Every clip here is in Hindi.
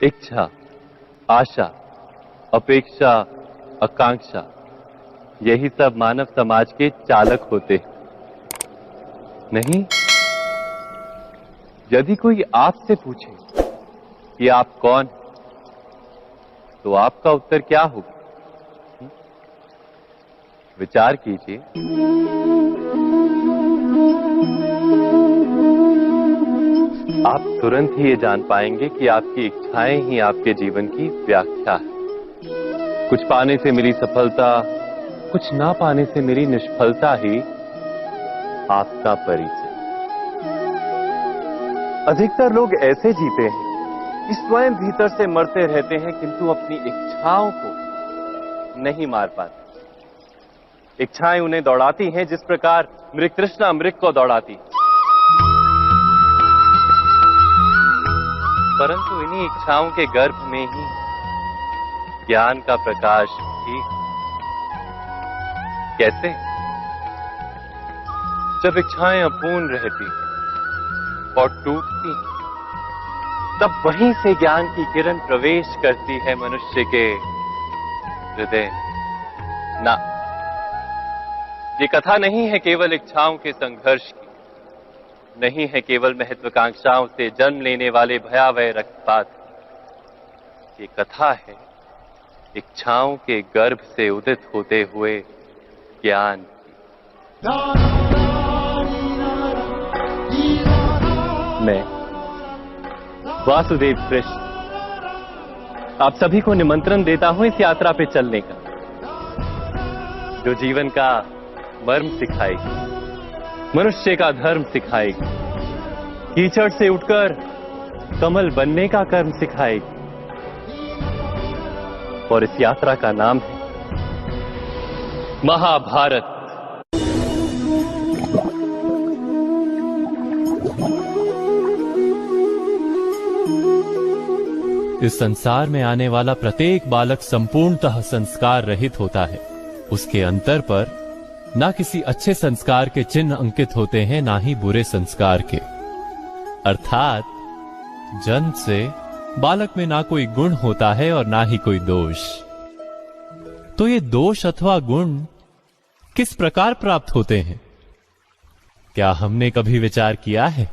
इच्छा, आशा, अपेक्षा, आकांक्षा, यही सब मानव समाज के चालक होते हैं। नहीं, यदि कोई आपसे पूछे कि आप कौन, तो आपका उत्तर क्या होगा? विचार कीजिए। आप तुरंत ही ये जान पाएंगे कि आपकी इच्छाएं ही आपके जीवन की व्याख्या है। कुछ पाने से मिली सफलता, कुछ ना पाने से मिली निष्फलता ही आपका परिचय। अधिकतर लोग ऐसे जीते हैं कि स्वयं भीतर से मरते रहते हैं, किंतु अपनी इच्छाओं को नहीं मार पाते। इच्छाएं उन्हें दौड़ाती हैं जिस प्रकार मृग तृष्णा मृग को दौड़ाती है। परंतु इन्हीं इच्छाओं के गर्भ में ही ज्ञान का प्रकाश भी। कैसे? जब इच्छाएं अपूर्ण रहती और टूटती, तब वहीं से ज्ञान की किरण प्रवेश करती है मनुष्य के हृदय। ना, ये कथा नहीं है केवल इच्छाओं के संघर्ष की, नहीं है केवल महत्वाकांक्षाओं से जन्म लेने वाले भयावह रक्तपात। ये कथा है इच्छाओं के गर्भ से उदित होते हुए ज्ञान की। मैं वासुदेव कृष्ण आप सभी को निमंत्रण देता हूं इस यात्रा पे चलने का, जो जीवन का मर्म सिखाएगी, मनुष्य का धर्म सिखाएगी, कीचड़ से उठकर कमल बनने का कर्म सिखाएगी। और इस यात्रा का नाम है महाभारत। इस संसार में आने वाला प्रत्येक बालक संपूर्णतः संस्कार रहित होता है। उसके अंतर पर ना किसी अच्छे संस्कार के चिन्ह अंकित होते हैं, ना ही बुरे संस्कार के। अर्थात जन्म से बालक में ना कोई गुण होता है और ना ही कोई दोष। तो ये दोष अथवा गुण किस प्रकार प्राप्त होते हैं? क्या हमने कभी विचार किया है?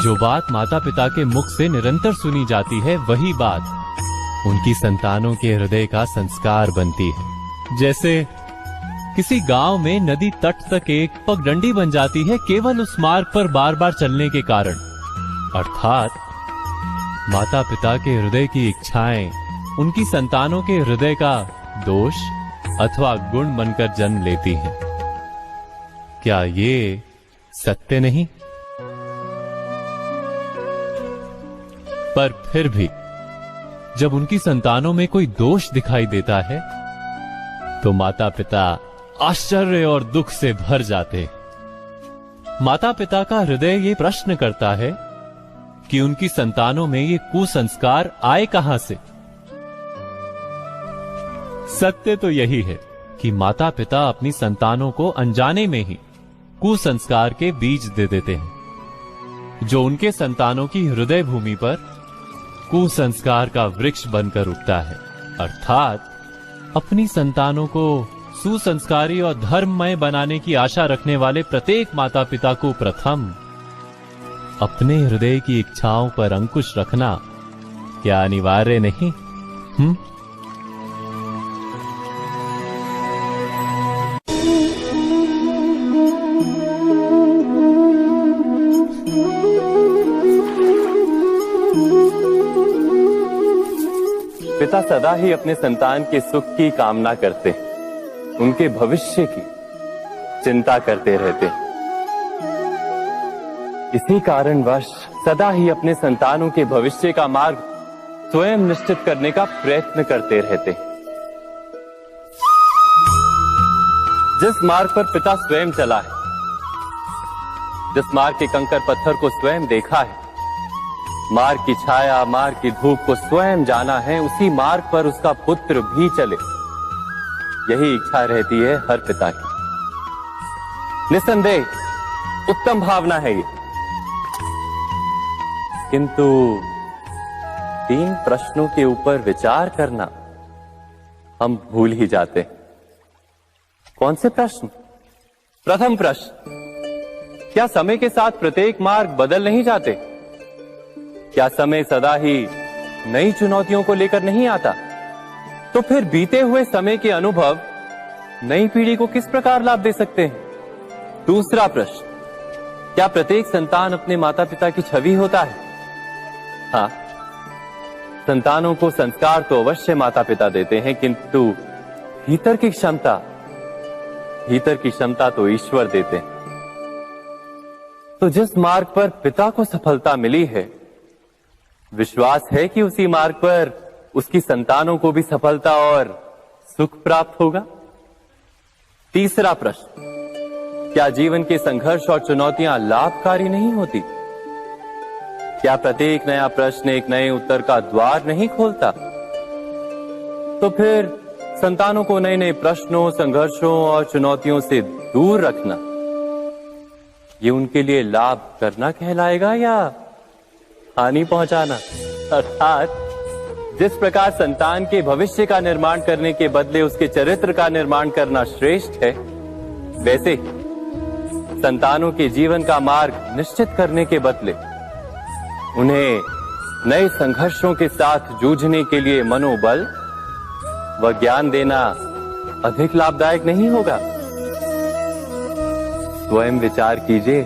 जो बात माता पिता के मुख से निरंतर सुनी जाती है, वही बात उनकी संतानों के हृदय का संस्कार बनती है। जैसे किसी गांव में नदी तट तक एक पगडंडी बन जाती है केवल उस मार्ग पर बार बार चलने के कारण। अर्थात माता पिता के हृदय की इच्छाएं उनकी संतानों के हृदय का दोष अथवा गुण बनकर जन्म लेती हैं। क्या ये सत्य नहीं? पर फिर भी जब उनकी संतानों में कोई दोष दिखाई देता है, तो माता पिता आश्चर्य और दुख से भर जाते। माता पिता का हृदय ये प्रश्न करता है कि उनकी संतानों में ये कुसंस्कार आए कहां से। सत्य तो यही है कि माता पिता अपनी संतानों को अनजाने में ही कुसंस्कार के बीज दे देते हैं, जो उनके संतानों की हृदय भूमि पर कुसंस्कार का वृक्ष बनकर उगता है। अर्थात अपनी संतानों को सुसंस्कारी और धर्ममय बनाने की आशा रखने वाले प्रत्येक माता पिता को प्रथम अपने हृदय की इच्छाओं पर अंकुश रखना क्या अनिवार्य नहीं? पिता सदा ही अपने संतान के सुख की कामना करते हैं, उनके भविष्य की चिंता करते रहते हैं। इसी कारणवश सदा ही अपने संतानों के भविष्य का मार्ग स्वयं निश्चित करने का प्रयत्न करते रहते हैं। जिस मार्ग पर पिता स्वयं चला है, जिस मार्ग के कंकर पत्थर को स्वयं देखा है, मार्ग की छाया, मार्ग की धूप को स्वयं जाना है, उसी मार्ग पर उसका पुत्र भी चले, यही इच्छा रहती है हर पिता की। निस्संदेह उत्तम भावना है ये। किंतु 3 प्रश्नों के ऊपर विचार करना हम भूल ही जाते हैं। कौन से प्रश्न? प्रथम प्रश्न, क्या समय के साथ प्रत्येक मार्ग बदल नहीं जाते? क्या समय सदा ही नई चुनौतियों को लेकर नहीं आता? तो फिर बीते हुए समय के अनुभव नई पीढ़ी को किस प्रकार लाभ दे सकते हैं? दूसरा प्रश्न, क्या प्रत्येक संतान अपने माता पिता की छवि होता है? हाँ, संतानों को संस्कार तो अवश्य माता पिता देते हैं, किंतु भीतर की क्षमता तो ईश्वर देते हैं। तो जिस मार्ग पर पिता को सफलता मिली है, विश्वास है कि उसी मार्ग पर उसकी संतानों को भी सफलता और सुख प्राप्त होगा। तीसरा प्रश्न, क्या जीवन के संघर्ष और चुनौतियां लाभकारी नहीं होती? क्या प्रत्येक नया प्रश्न एक नए उत्तर का द्वार नहीं खोलता? तो फिर संतानों को नए नए प्रश्नों, संघर्षों और चुनौतियों से दूर रखना, ये उनके लिए लाभ करना कहलाएगा या हानि पहुंचाना? अर्थात जिस प्रकार संतान के भविष्य का निर्माण करने के बदले उसके चरित्र का निर्माण करना श्रेष्ठ है, वैसे ही संतानों के जीवन का मार्ग निश्चित करने के बदले उन्हें नए संघर्षों के साथ जूझने के लिए मनोबल व ज्ञान देना अधिक लाभदायक नहीं होगा? स्वयं विचार कीजिए।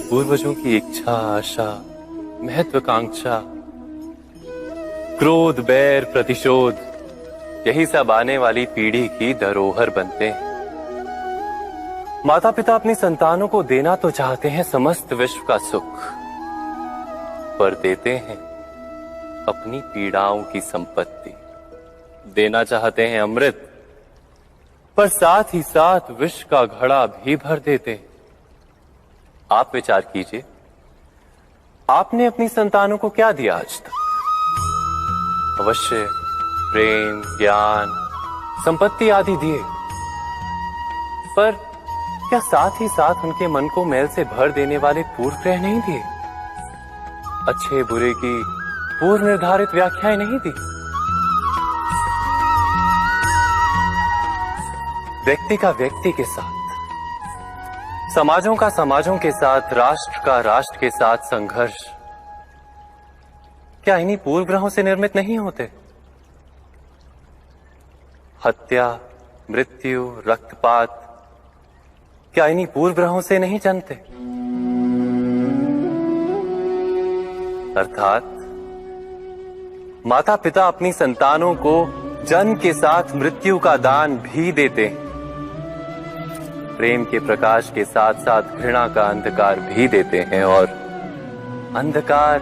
पूर्वजों की इच्छा, आशा, महत्वाकांक्षा, क्रोध, बैर, प्रतिशोध, यही सब आने वाली पीढ़ी की धरोहर बनते हैं। माता पिता अपनी संतानों को देना तो चाहते हैं समस्त विश्व का सुख, पर देते हैं अपनी पीड़ाओं की संपत्ति। देना चाहते हैं अमृत, पर साथ ही साथ विष का घड़ा भी भर देते हैं। आप विचार कीजिए, आपने अपनी संतानों को क्या दिया आज तक? अवश्य प्रेम, ज्ञान, संपत्ति आदि दिए, पर क्या साथ ही साथ उनके मन को मैल से भर देने वाले पूर्व ग्रह नहीं दिए? अच्छे बुरे की पूर्व निर्धारित व्याख्याएं नहीं दी? व्यक्ति का व्यक्ति के साथ, समाजों का समाजों के साथ, राष्ट्र का राष्ट्र के साथ संघर्ष क्या इन्हीं पूर्व ग्रहों से निर्मित नहीं होते? हत्या, मृत्यु, रक्तपात क्या इन्हीं पूर्व ग्रहों से नहीं जन्मते? अर्थात माता पिता अपनी संतानों को जन्म के साथ मृत्यु का दान भी देते हैं। प्रेम के प्रकाश के साथ साथ घृणा का अंधकार भी देते हैं, और अंधकार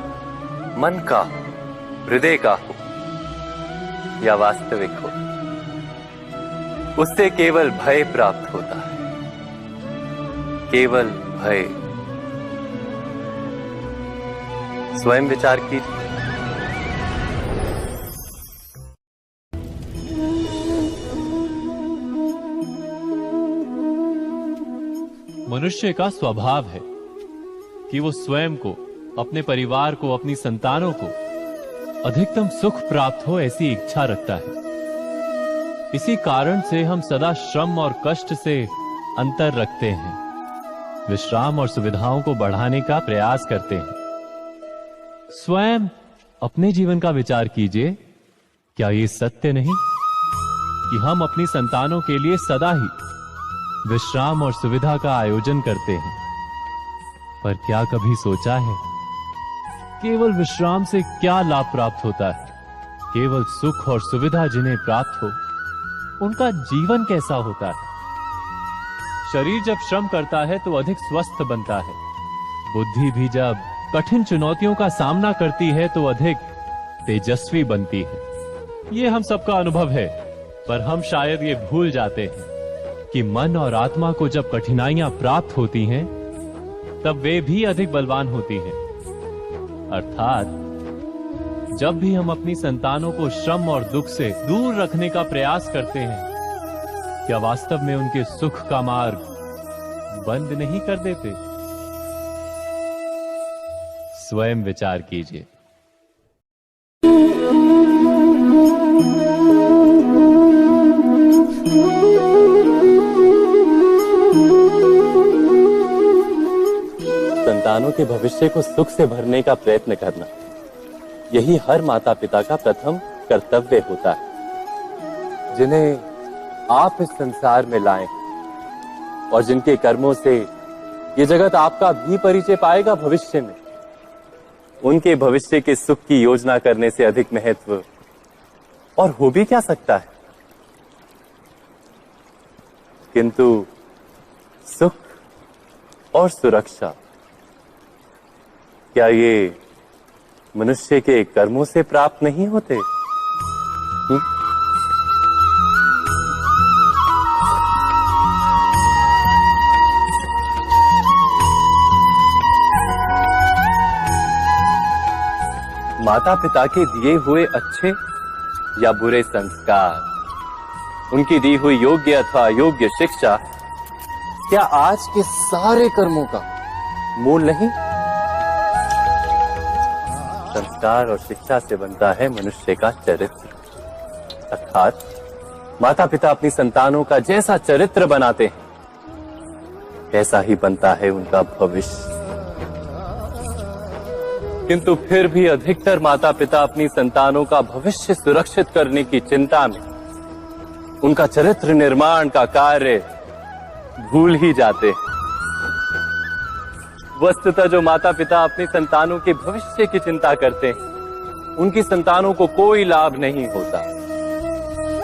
मन का, हृदय का हो या वास्तविक हो, उससे केवल भय प्राप्त होता है, केवल भय। स्वयं विचार कीजिए। मनुष्य का स्वभाव है कि वो स्वयं को, अपने परिवार को, अपनी संतानों को अधिकतम सुख प्राप्त हो ऐसी इच्छा रखता है। इसी कारण से हम सदा श्रम और कष्ट से अंतर रखते हैं, विश्राम और सुविधाओं को बढ़ाने का प्रयास करते हैं। स्वयं अपने जीवन का विचार कीजिए, क्या ये सत्य नहीं कि हम अपनी संतानों के लिए सदा ही विश्राम और सुविधा का आयोजन करते हैं? पर क्या कभी सोचा है केवल विश्राम से क्या लाभ प्राप्त होता है? केवल सुख और सुविधा जिन्हें प्राप्त हो, उनका जीवन कैसा होता है? शरीर जब श्रम करता है तो अधिक स्वस्थ बनता है, बुद्धि भी जब कठिन चुनौतियों का सामना करती है तो अधिक तेजस्वी बनती है। ये हम सबका अनुभव है, पर हम शायद ये भूल जाते हैं कि मन और आत्मा को जब कठिनाइयां प्राप्त होती हैं, तब वे भी अधिक बलवान होती हैं। अर्थात जब भी हम अपनी संतानों को श्रम और दुख से दूर रखने का प्रयास करते हैं, क्या वास्तव में उनके सुख का मार्ग बंद नहीं कर देते। स्वयं विचार कीजिए। संतानों के भविष्य को सुख से भरने का प्रयत्न करना, यही हर माता पिता का प्रथम कर्तव्य होता है, जिन्हें आप इस संसार में लाए और जिनके कर्मों से ये जगत आपका भी परिचय पाएगा भविष्य में। उनके भविष्य के सुख की योजना करने से अधिक महत्व और हो भी क्या सकता है। किंतु सुख और सुरक्षा, क्या ये मनुष्य के कर्मों से प्राप्त नहीं होते? माता पिता के दिए हुए अच्छे या बुरे संस्कार, उनकी दी हुई योग्य अथवा अयोग्य शिक्षा, क्या आज के सारे कर्मों का मूल नहीं? संस्कार और शिक्षा से बनता है मनुष्य का चरित्र। अर्थात माता पिता अपनी संतानों का जैसा चरित्र बनाते हैं, वैसा ही बनता है उनका भविष्य। किंतु फिर भी अधिकतर माता पिता अपनी संतानों का भविष्य सुरक्षित करने की चिंता में उनका चरित्र निर्माण का कार्य भूल ही जाते हैं। वस्तुतः जो माता पिता अपनी संतानों के भविष्य की चिंता करते हैं, उनकी संतानों को कोई लाभ नहीं होता।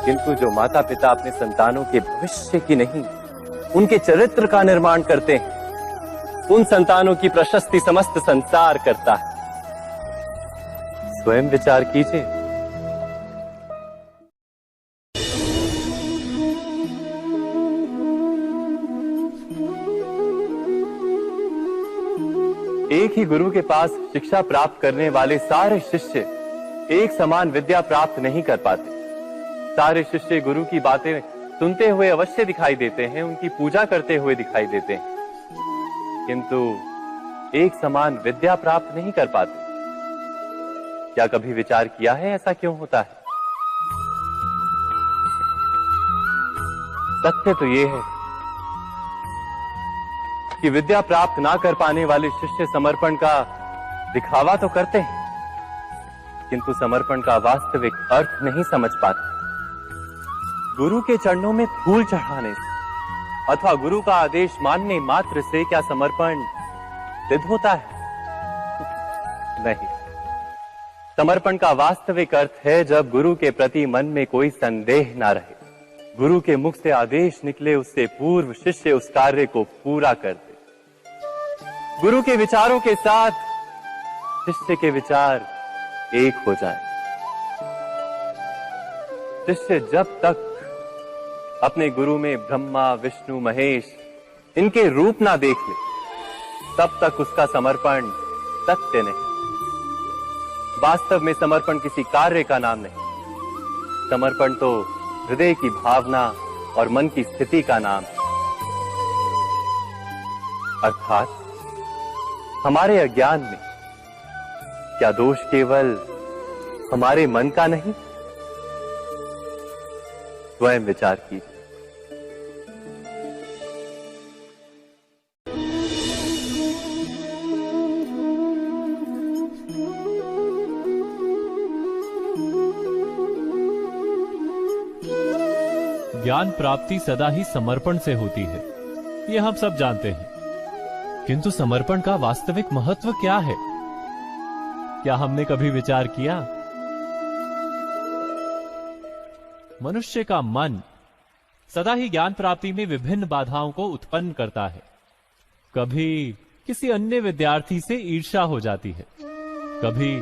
किंतु जो माता पिता अपने संतानों के भविष्य की नहीं, उनके चरित्र का निर्माण करते हैं, उन संतानों की प्रशस्ति समस्त संसार करता है। स्वयं विचार कीजिए। एक ही गुरु के पास शिक्षा प्राप्त करने वाले सारे शिष्य एक समान विद्या प्राप्त नहीं कर पाते। सारे शिष्य गुरु की बातें सुनते हुए अवश्य दिखाई देते हैं, उनकी पूजा करते हुए दिखाई देते हैं, किंतु एक समान विद्या प्राप्त नहीं कर पाते। क्या कभी विचार किया है ऐसा क्यों होता है? सत्य तो यह है कि विद्या प्राप्त ना कर पाने वाले शिष्य समर्पण का दिखावा तो करते हैं, किंतु समर्पण का वास्तविक अर्थ नहीं समझ पाते। गुरु के चरणों में फूल चढ़ाने से अथवा गुरु का आदेश मानने मात्र से क्या समर्पण सिद्ध होता है? नहीं। समर्पण का वास्तविक अर्थ है जब गुरु के प्रति मन में कोई संदेह ना रहे, गुरु के मुख से आदेश निकले उससे पूर्व शिष्य उस कार्य को पूरा कर दे। गुरु के विचारों के साथ शिष्य के विचार एक हो जाएं। शिष्य जब तक अपने गुरु में ब्रह्मा विष्णु महेश इनके रूप ना देख ले, तब तक उसका समर्पण सत्य नहीं। वास्तव में समर्पण किसी कार्य का नाम नहीं, समर्पण तो हृदय की भावना और मन की स्थिति का नाम है। अर्थात हमारे अज्ञान में क्या दोष केवल हमारे मन का नहीं? स्वयं विचार कीजिए। ज्ञान प्राप्ति सदा ही समर्पण से होती है, यह हम सब जानते हैं। किंतु समर्पण का वास्तविक महत्व क्या है? क्या हमने कभी विचार किया? मनुष्य का मन सदा ही ज्ञान प्राप्ति में विभिन्न बाधाओं को उत्पन्न करता है। कभी किसी अन्य विद्यार्थी से ईर्ष्या हो जाती है, कभी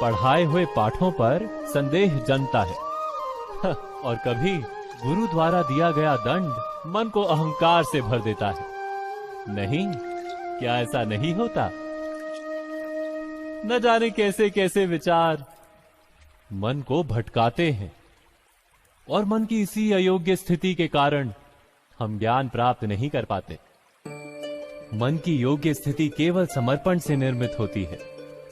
पढ़ाए हुए पाठों पर संदेह जन्मता है और कभी गुरु द्वारा दिया गया दंड मन को अहंकार से भर देता है। नहीं, क्या ऐसा नहीं होता? न जाने कैसे कैसे विचार मन को भटकाते हैं और मन की इसी अयोग्य स्थिति के कारण हम ज्ञान प्राप्त नहीं कर पाते। मन की योग्य स्थिति केवल समर्पण से निर्मित होती है।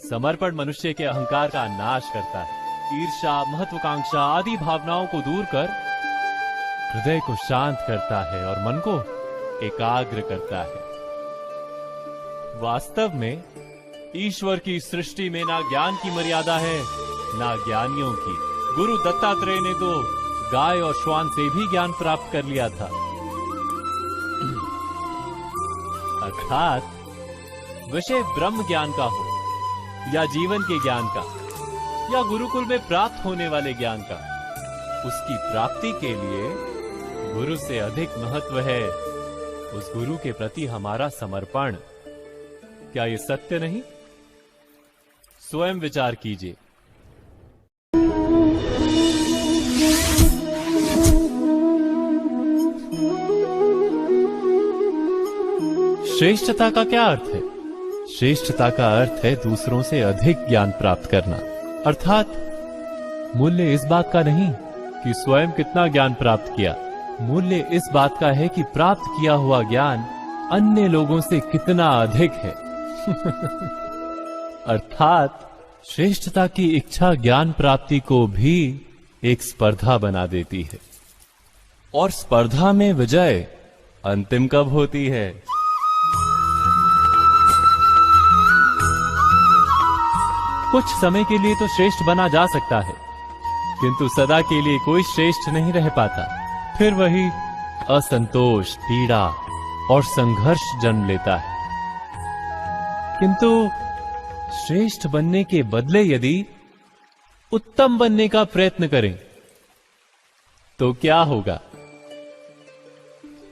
समर्पण मनुष्य के अहंकार का नाश करता है, ईर्ष्या, महत्वाकांक्षा आदि भावनाओं को दूर कर हृदय को शांत करता है और मन को एकाग्र करता है। वास्तव में ईश्वर की सृष्टि में ना ज्ञान की मर्यादा है ना ज्ञानियों की। गुरु दत्तात्रेय ने तो गाय और श्वान से भी ज्ञान प्राप्त कर लिया था। अर्थात विषय ब्रह्म ज्ञान का हो या जीवन के ज्ञान का या गुरुकुल में प्राप्त होने वाले ज्ञान का, उसकी प्राप्ति के लिए गुरु से अधिक महत्व है उस गुरु के प्रति हमारा समर्पण। क्या ये सत्य नहीं? स्वयं विचार कीजिए। श्रेष्ठता का क्या अर्थ है? श्रेष्ठता का अर्थ है दूसरों से अधिक ज्ञान प्राप्त करना। अर्थात मूल्य इस बात का नहीं कि स्वयं कितना ज्ञान प्राप्त किया, मूल्य इस बात का है कि प्राप्त किया हुआ ज्ञान अन्य लोगों से कितना अधिक है। अर्थात श्रेष्ठता की इच्छा ज्ञान प्राप्ति को भी एक स्पर्धा बना देती है। और स्पर्धा में विजय अंतिम कब होती है? कुछ समय के लिए तो श्रेष्ठ बना जा सकता है, किंतु सदा के लिए कोई श्रेष्ठ नहीं रह पाता। फिर वही असंतोष, पीड़ा और संघर्ष जन्म लेता है। किंतु श्रेष्ठ बनने के बदले यदि उत्तम बनने का प्रयत्न करें तो क्या होगा?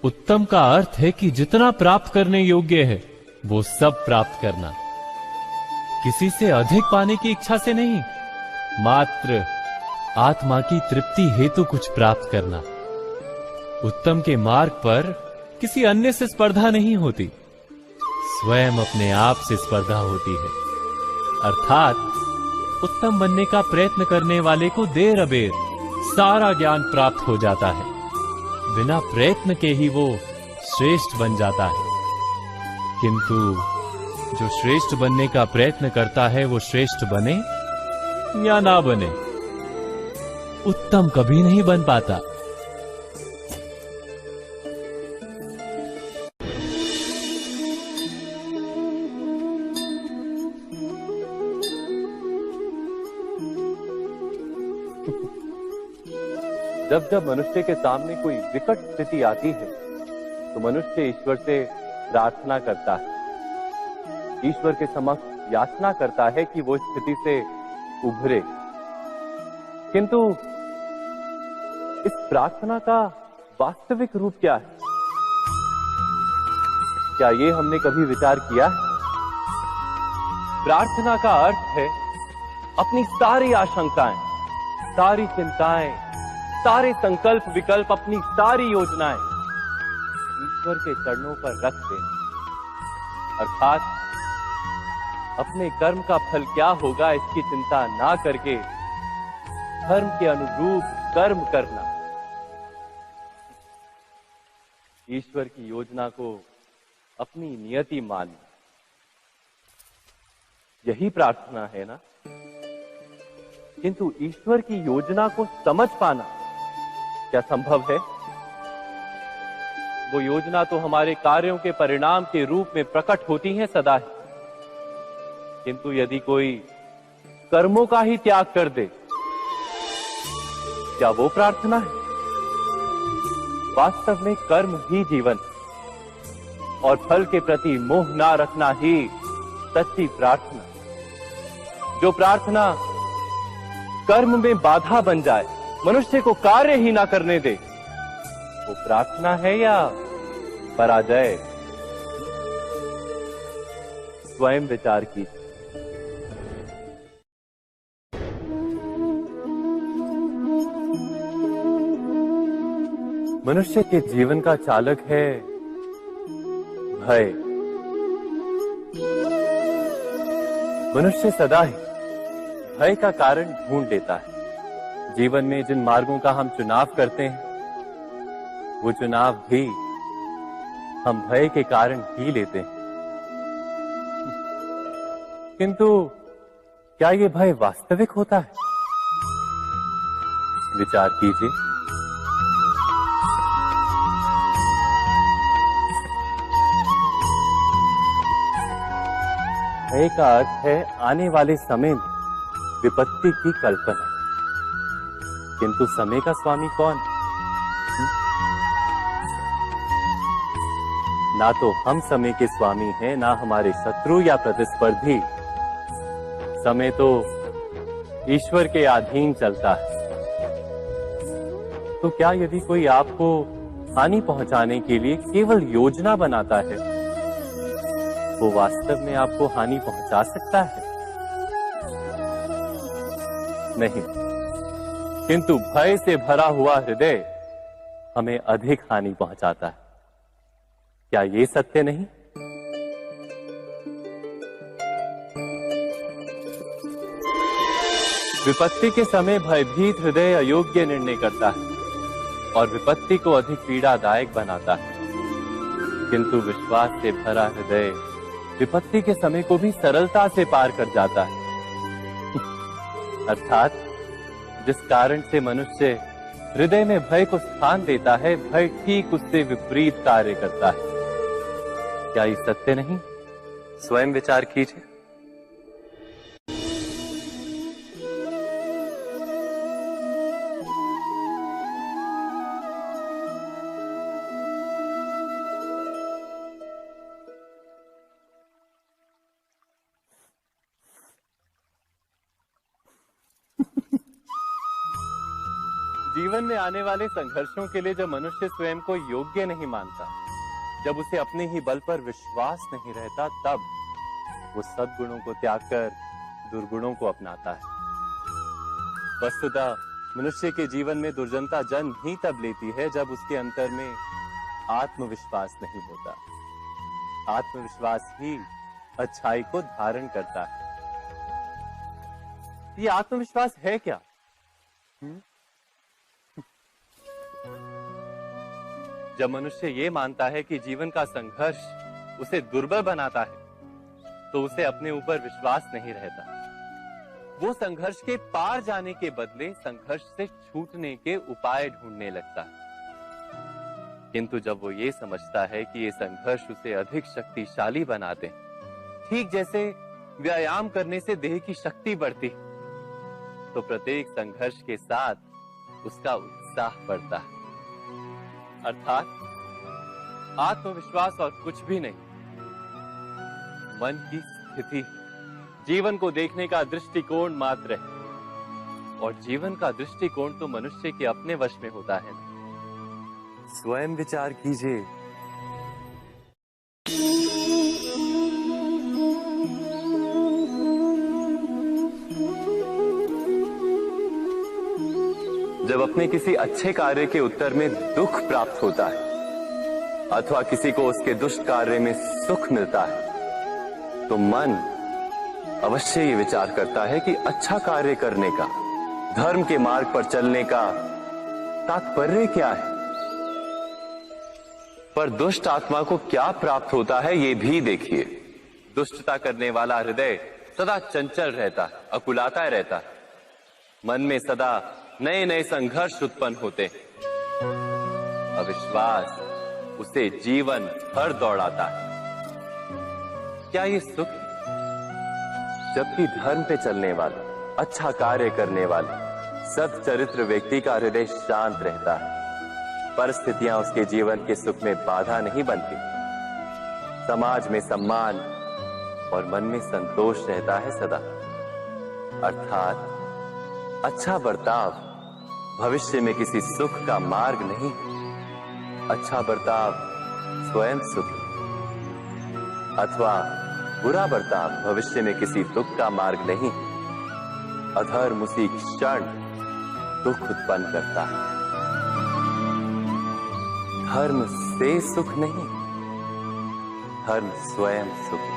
उत्तम का अर्थ है कि जितना प्राप्त करने योग्य है वो सब प्राप्त करना, किसी से अधिक पाने की इच्छा से नहीं, मात्र आत्मा की तृप्ति हेतु कुछ प्राप्त करना। उत्तम के मार्ग पर किसी अन्य से स्पर्धा नहीं होती, स्वयं अपने आप से स्पर्धा होती है। अर्थात उत्तम बनने का प्रयत्न करने वाले को देर अबेर सारा ज्ञान प्राप्त हो जाता है, बिना प्रयत्न के ही वो श्रेष्ठ बन जाता है। किंतु जो श्रेष्ठ बनने का प्रयत्न करता है वो श्रेष्ठ बने या ना बने, उत्तम कभी नहीं बन पाता। जब जब मनुष्य के सामने कोई विकट स्थिति आती है तो मनुष्य ईश्वर से प्रार्थना करता है, ईश्वर के समक्ष याचना करता है कि वो स्थिति से उभरे। किंतु इस प्रार्थना का वास्तविक रूप क्या है? क्या ये हमने कभी विचार किया है? प्रार्थना का अर्थ है अपनी सारी आशंकाएं, सारी चिंताएं, सारे संकल्प विकल्प, अपनी सारी योजनाएं ईश्वर के चरणों पर रख देना। अर्थात अपने कर्म का फल क्या होगा इसकी चिंता ना करके धर्म के अनुरूप कर्म करना, ईश्वर की योजना को अपनी नियति मानना, यही प्रार्थना है ना। किंतु ईश्वर की योजना को समझ पाना क्या संभव है? वो योजना तो हमारे कार्यों के परिणाम के रूप में प्रकट होती है सदा ही, किंतु यदि कोई कर्मों का ही त्याग कर दे, क्या वो प्रार्थना है? वास्तव में कर्म ही जीवन और फल के प्रति मोह ना रखना ही सच्ची प्रार्थना। जो प्रार्थना कर्म में बाधा बन जाए, मनुष्य को कार्य ही ना करने दे, वो प्रार्थना है या पराजय? स्वयं विचार कीजिए। मनुष्य के जीवन का चालक है भय। मनुष्य सदा ही भय का कारण ढूंढ लेता है। जीवन में जिन मार्गों का हम चुनाव करते हैं, वो चुनाव भी हम भय के कारण ही लेते हैं। किंतु क्या ये भय वास्तविक होता है? विचार कीजिए। भय का अर्थ है आने वाले समय में विपत्ति की कल्पना। किंतु समय का स्वामी कौन? ना तो हम समय के स्वामी हैं, ना हमारे शत्रु या प्रतिस्पर्धी। समय तो ईश्वर के अधीन चलता है। तो क्या यदि कोई आपको हानि पहुंचाने के लिए केवल योजना बनाता है, वो वास्तव में आपको हानि पहुंचा सकता है? नहीं। किंतु भय से भरा हुआ हृदय हमें अधिक हानि पहुंचाता है। क्या ये सत्य नहीं? विपत्ति के समय भयभीत हृदय अयोग्य निर्णय करता है और विपत्ति को अधिक पीड़ादायक बनाता है। किंतु विश्वास से भरा हृदय विपत्ति के समय को भी सरलता से पार कर जाता है। अर्थात जिस कारण से मनुष्य हृदय में भय को स्थान देता है, भय ठीक उससे विपरीत कार्य करता है। क्या ये सत्य नहीं? स्वयं विचार कीजिए। जीवन में आने वाले संघर्षों के लिए जब मनुष्य स्वयं को योग्य नहीं मानता, जब उसे अपने ही बल पर विश्वास नहीं रहता, तब वो सद्गुणों को त्याग कर दुर्गुणों को अपनाता है। वस्तुतः मनुष्य के जीवन में दुर्जनता जन्म ही तब लेती है जब उसके अंतर में आत्मविश्वास नहीं होता। आत्मविश्वास ही अच्छाई को धारण करता है। ये आत्मविश्वास है क्या? जब मनुष्य ये मानता है कि जीवन का संघर्ष उसे दुर्बल बनाता है, तो उसे अपने ऊपर विश्वास नहीं रहता। वो संघर्ष के पार जाने के बदले संघर्ष से छूटने के उपाय ढूंढने लगता है। किंतु जब वो ये समझता है कि ये संघर्ष उसे अधिक शक्तिशाली बनाते हैं, ठीक जैसे व्यायाम करने से देह की शक्ति बढ़ती, तो प्रत्येक संघर्ष के साथ उसका उत्साह बढ़ता है। अर्थात आत्मविश्वास और कुछ भी नहीं, मन की स्थिति, जीवन को देखने का दृष्टिकोण मात्र है। और जीवन का दृष्टिकोण तो मनुष्य के अपने वश में होता है। स्वयं विचार कीजिए। जब अपने किसी अच्छे कार्य के उत्तर में दुख प्राप्त होता है अथवा किसी को उसके दुष्ट कार्य में सुख मिलता है, तो मन अवश्य ये विचार करता है कि अच्छा कार्य करने का, धर्म के मार्ग पर चलने का तात्पर्य क्या है। पर दुष्ट आत्मा को क्या प्राप्त होता है, ये भी देखिए। दुष्टता करने वाला हृदय सदा चंचल रहता है, अकुलाता रहता है। मन में सदा नए नए संघर्ष उत्पन्न होते हैं। अविश्वास उसे जीवन भर दौड़ाता है। क्या ये सुख है? जबकि धर्म पे चलने वाला, अच्छा कार्य करने वाले, सच्चरित्र व्यक्ति का हृदय शांत रहता है। परिस्थितियां उसके जीवन के सुख में बाधा नहीं बनती। समाज में सम्मान और मन में संतोष रहता है सदा। अर्थात अच्छा बर्ताव भविष्य में किसी सुख का मार्ग नहीं। अच्छा बर्ताव स्वयं सुख, अथवा बुरा बर्ताव भविष्य में किसी दुख का मार्ग नहीं। अधर्म उसी क्षण दुख उत्पन्न करता है। धर्म से सुख नहीं, धर्म स्वयं सुख।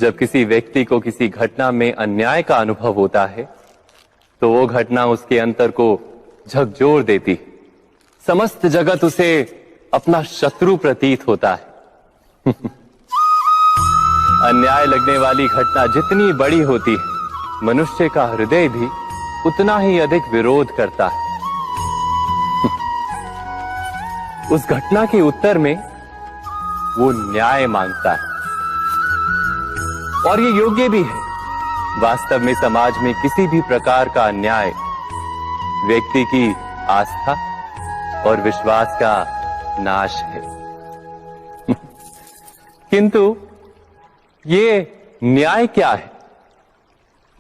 जब किसी व्यक्ति को किसी घटना में अन्याय का अनुभव होता है तो वो घटना उसके अंतर को झकझोर देती है। समस्त जगत उसे अपना शत्रु प्रतीत होता है। अन्याय लगने वाली घटना जितनी बड़ी होती है, मनुष्य का हृदय भी उतना ही अधिक विरोध करता है। उस घटना के उत्तर में वो न्याय मांगता है, और ये योग्य भी है। वास्तव में समाज में किसी भी प्रकार का अन्याय व्यक्ति की आस्था और विश्वास का नाश है। किंतु ये न्याय क्या है?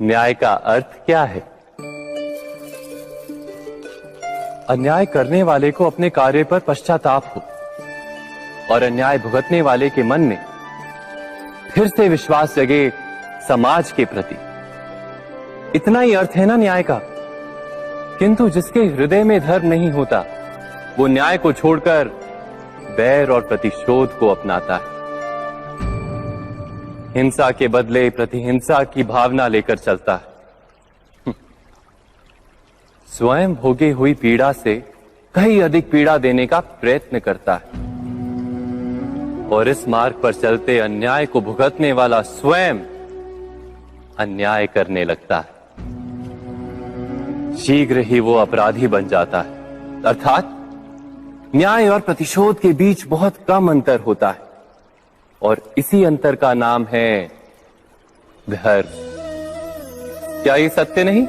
न्याय का अर्थ क्या है? अन्याय करने वाले को अपने कार्य पर पश्चाताप हो और अन्याय भुगतने वाले के मन में फिर से विश्वास जगे समाज के प्रति। इतना ही अर्थ है ना न्याय का। किंतु जिसके हृदय में धर्म नहीं होता, वो न्याय को छोड़कर बैर और प्रतिशोध को अपनाता है। हिंसा के बदले प्रतिहिंसा की भावना लेकर चलता है। स्वयं भोगी हुई पीड़ा से कहीं अधिक पीड़ा देने का प्रयत्न करता है, और इस मार्ग पर चलते अन्याय को भुगतने वाला स्वयं अन्याय करने लगता है। शीघ्र ही वो अपराधी बन जाता है। अर्थात न्याय और प्रतिशोध के बीच बहुत कम अंतर होता है, और इसी अंतर का नाम है धर्म। क्या ये सत्य नहीं?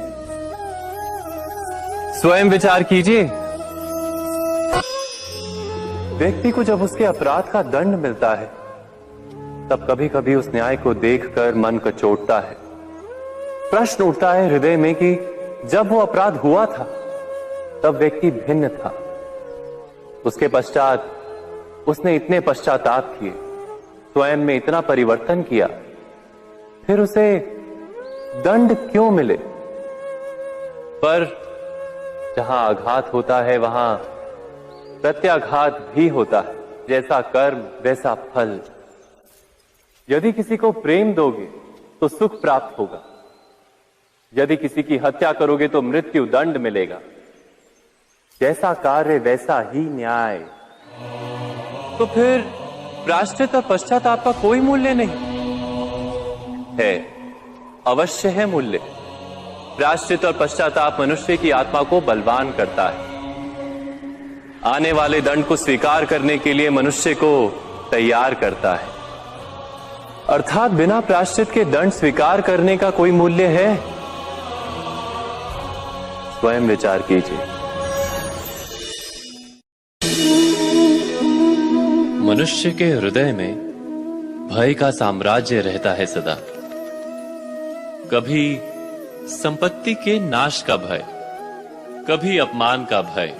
स्वयं विचार कीजिए। व्यक्ति को जब उसके अपराध का दंड मिलता है, तब कभी कभी उस न्याय को देखकर मन कचोटता है। प्रश्न उठता है हृदय में कि जब वो अपराध हुआ था तब व्यक्ति भिन्न था। उसके पश्चात उसने इतने पश्चाताप किए, स्वयं में इतना परिवर्तन किया, फिर उसे दंड क्यों मिले? पर जहां आघात होता है वहां प्रत्याघात भी होता है। जैसा कर्म वैसा फल। यदि किसी को प्रेम दोगे तो सुख प्राप्त होगा, यदि किसी की हत्या करोगे तो मृत्यु दंड मिलेगा। जैसा कार्य वैसा ही न्याय। तो फिर प्रायश्चित और पश्चाताप का कोई मूल्य नहीं है? अवश्य है मूल्य। प्रायश्चित और पश्चाताप मनुष्य की आत्मा को बलवान करता है। आने वाले दंड को स्वीकार करने के लिए मनुष्य को तैयार करता है। अर्थात बिना प्रायश्चित के दंड स्वीकार करने का कोई मूल्य है? स्वयं विचार कीजिए। मनुष्य के हृदय में भय का साम्राज्य रहता है सदा। कभी संपत्ति के नाश का भय, कभी अपमान का भय,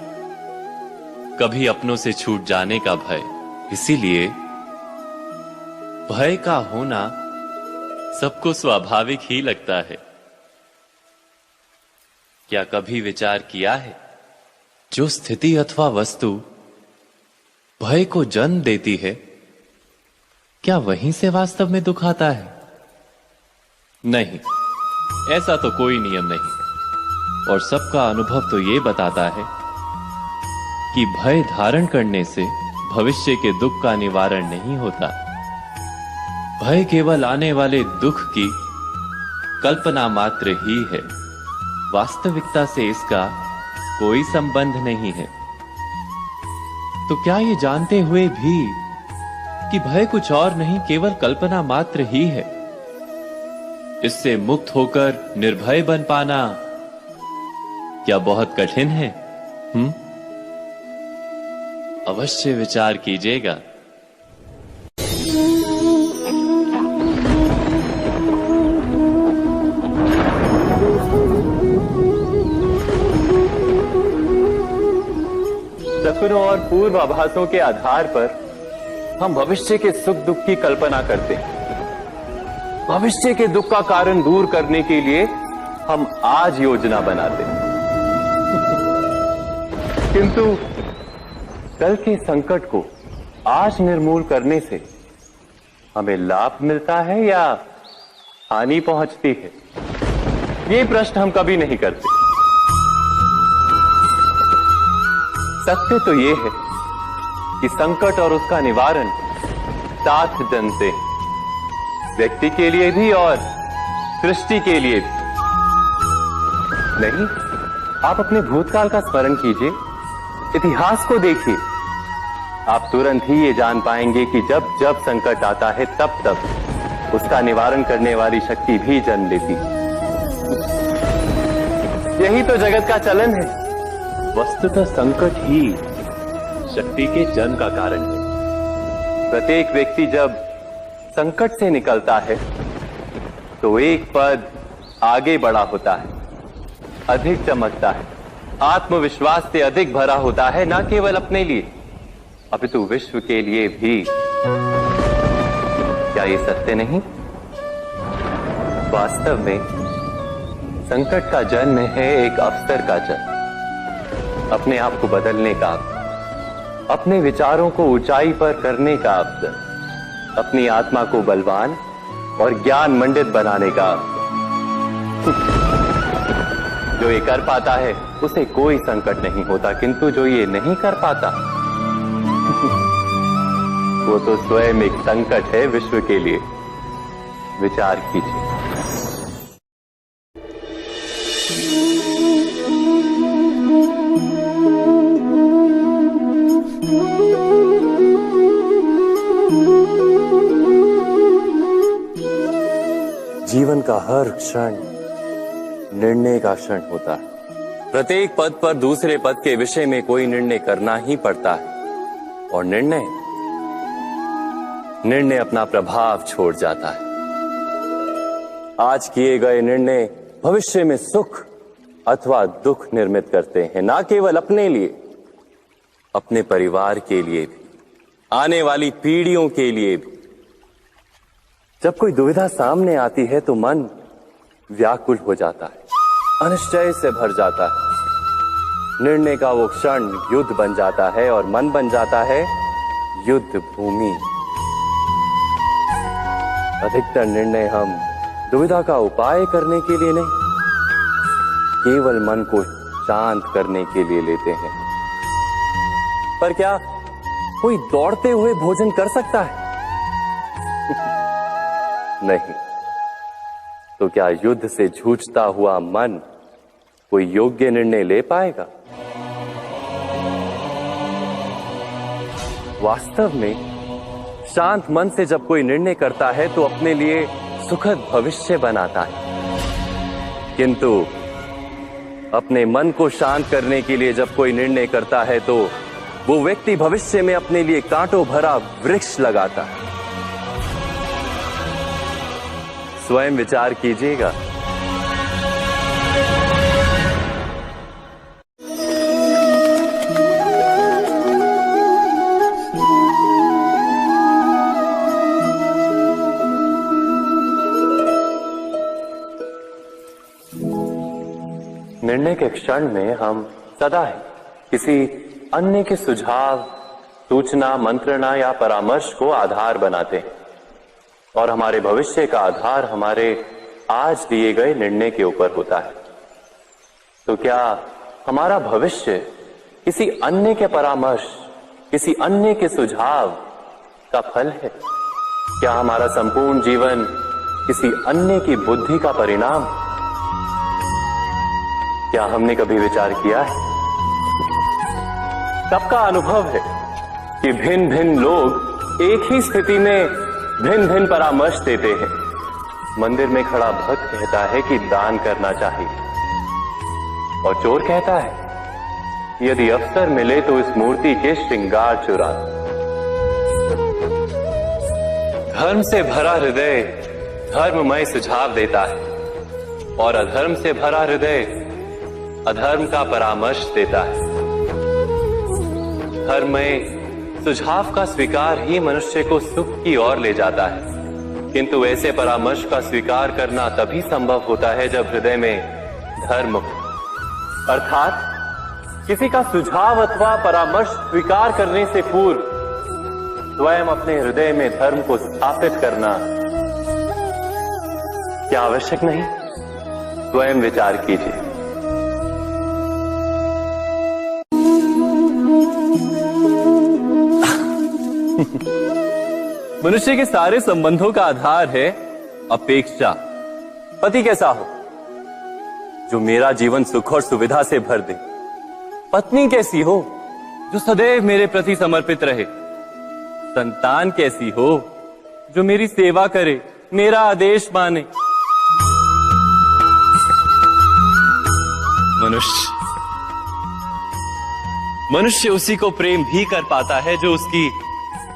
कभी अपनों से छूट जाने का भय। इसीलिए भय का होना सबको स्वाभाविक ही लगता है। क्या कभी विचार किया है, जो स्थिति अथवा वस्तु भय को जन्म देती है, क्या वहीं से वास्तव में दुख आता है? नहीं, ऐसा तो कोई नियम नहीं। और सबका अनुभव तो ये बताता है कि भय धारण करने से भविष्य के दुख का निवारण नहीं होता। भय केवल आने वाले दुख की कल्पना मात्र ही है। वास्तविकता से इसका कोई संबंध नहीं है। तो क्या ये जानते हुए भी कि भय कुछ और नहीं, केवल कल्पना मात्र ही है, इससे मुक्त होकर निर्भय बन पाना क्या बहुत कठिन है? अवश्य विचार कीजिएगा। सपनों और पूर्वाभासों के आधार पर हम भविष्य के सुख दुख की कल्पना करते हैं। भविष्य के दुख का कारण दूर करने के लिए हम आज योजना बनाते हैं। किंतु कल के संकट को आज निर्मूल करने से हमें लाभ मिलता है या हानि पहुंचती है? ये प्रश्न हम कभी नहीं करते। सत्य तो ये है कि संकट और उसका निवारण साथ जनते हैं, व्यक्ति के लिए भी और सृष्टि के लिए भी। नहीं, आप अपने भूतकाल का स्मरण कीजिए, इतिहास को देखिए, आप तुरंत ही ये जान पाएंगे कि जब जब संकट आता है तब तब उसका निवारण करने वाली शक्ति भी जन्म लेती है। यही तो जगत का चलन है। वस्तुतः संकट ही शक्ति के जन्म का कारण है। प्रत्येक व्यक्ति जब संकट से निकलता है तो एक पद आगे बढ़ा होता है, अधिक चमकता है, आत्मविश्वास से अधिक भरा होता है, न केवल अपने लिए अपितु विश्व के लिए भी। क्या ये सत्य नहीं? वास्तव में संकट का जन्म है एक अवसर का जन्म, अपने आप को बदलने का अवसर, अपने विचारों को ऊंचाई पर करने का अवसर, अपनी आत्मा को बलवान और ज्ञान मंडित बनाने का अवसर। जो ये कर पाता है उसे कोई संकट नहीं होता, किंतु जो ये नहीं कर पाता वो तो स्वयं एक संकट है विश्व के लिए। विचार कीजिए। जीवन का हर क्षण निर्णय का क्षण होता है। प्रत्येक पद पर दूसरे पद के विषय में कोई निर्णय करना ही पड़ता है, और निर्णय अपना प्रभाव छोड़ जाता है। आज किए गए निर्णय भविष्य में सुख अथवा दुख निर्मित करते हैं, ना केवल अपने लिए, अपने परिवार के लिए भी, आने वाली पीढ़ियों के लिए भी। जब कोई दुविधा सामने आती है तो मन व्याकुल हो जाता है, अनिश्चय से भर जाता है। निर्णय का वो क्षण युद्ध बन जाता है और मन बन जाता है युद्ध भूमि। अधिकतर निर्णय हम दुविधा का उपाय करने के लिए नहीं, केवल मन को शांत करने के लिए लेते हैं। पर क्या कोई दौड़ते हुए भोजन कर सकता है? नहीं। तो क्या युद्ध से जूझता हुआ मन कोई योग्य निर्णय ले पाएगा? वास्तव में शांत मन से जब कोई निर्णय करता है तो अपने लिए सुखद भविष्य बनाता है, किंतु अपने मन को शांत करने के लिए जब कोई निर्णय करता है तो वो व्यक्ति भविष्य में अपने लिए कांटों भरा वृक्ष लगाता है। स्वयं विचार कीजिएगा। निर्णय के क्षण में हम सदा ही किसी अन्य के सुझाव, सूचना, मंत्रणा या परामर्श को आधार बनाते हैं, और हमारे भविष्य का आधार हमारे आज लिए गए निर्णय के ऊपर होता है। तो क्या हमारा भविष्य किसी अन्य के परामर्श, किसी अन्य के सुझाव का फल है? क्या हमारा संपूर्ण जीवन किसी अन्य की बुद्धि का परिणाम? क्या हमने कभी विचार किया है? सबका अनुभव है कि भिन्न भिन्न लोग एक ही स्थिति में भिन्न भिन्न परामर्श देते हैं। मंदिर में खड़ा भक्त कहता है कि दान करना चाहिए, और चोर कहता है यदि अवसर मिले तो इस मूर्ति के श्रृंगार चुरा। धर्म से भरा हृदय धर्ममय सुझाव देता है, और अधर्म से भरा हृदय अधर्म का परामर्श देता है। धर्ममय सुझाव का स्वीकार ही मनुष्य को सुख की ओर ले जाता है, किंतु ऐसे परामर्श का स्वीकार करना तभी संभव होता है जब हृदय में धर्म हो। अर्थात किसी का सुझाव अथवा परामर्श स्वीकार करने से पूर्व स्वयं अपने हृदय में धर्म को स्थापित करना क्या आवश्यक नहीं? स्वयं विचार कीजिए। मनुष्य के सारे संबंधों का आधार है अपेक्षा। पति कैसा हो जो मेरा जीवन सुख और सुविधा से भर दे? पत्नी कैसी हो जो सदैव मेरे प्रति समर्पित रहे? संतान कैसी हो जो मेरी सेवा करे, मेरा आदेश माने? मनुष्य उसी को प्रेम भी कर पाता है जो उसकी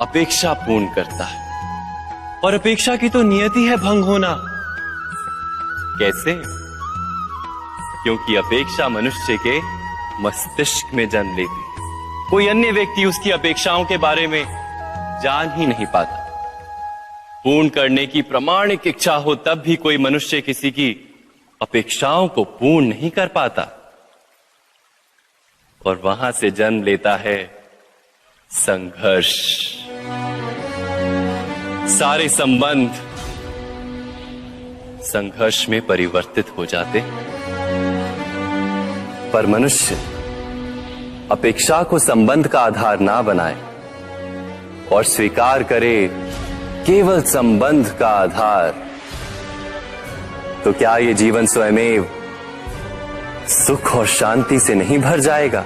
अपेक्षा पूर्ण करता है। और अपेक्षा की तो नियति है भंग होना। कैसे? क्योंकि अपेक्षा मनुष्य के मस्तिष्क में जन्म लेती है। कोई अन्य व्यक्ति उसकी अपेक्षाओं के बारे में जान ही नहीं पाता। पूर्ण करने की प्रामाणिक इच्छा हो तब भी कोई मनुष्य किसी की अपेक्षाओं को पूर्ण नहीं कर पाता। और वहां से जन्म लेता है संघर्ष। सारे संबंध संघर्ष में परिवर्तित हो जाते। पर मनुष्य अपेक्षा को संबंध का आधार ना बनाए और स्वीकार करे केवल संबंध का आधार, तो क्या ये जीवन स्वयमेव सुख और शांति से नहीं भर जाएगा?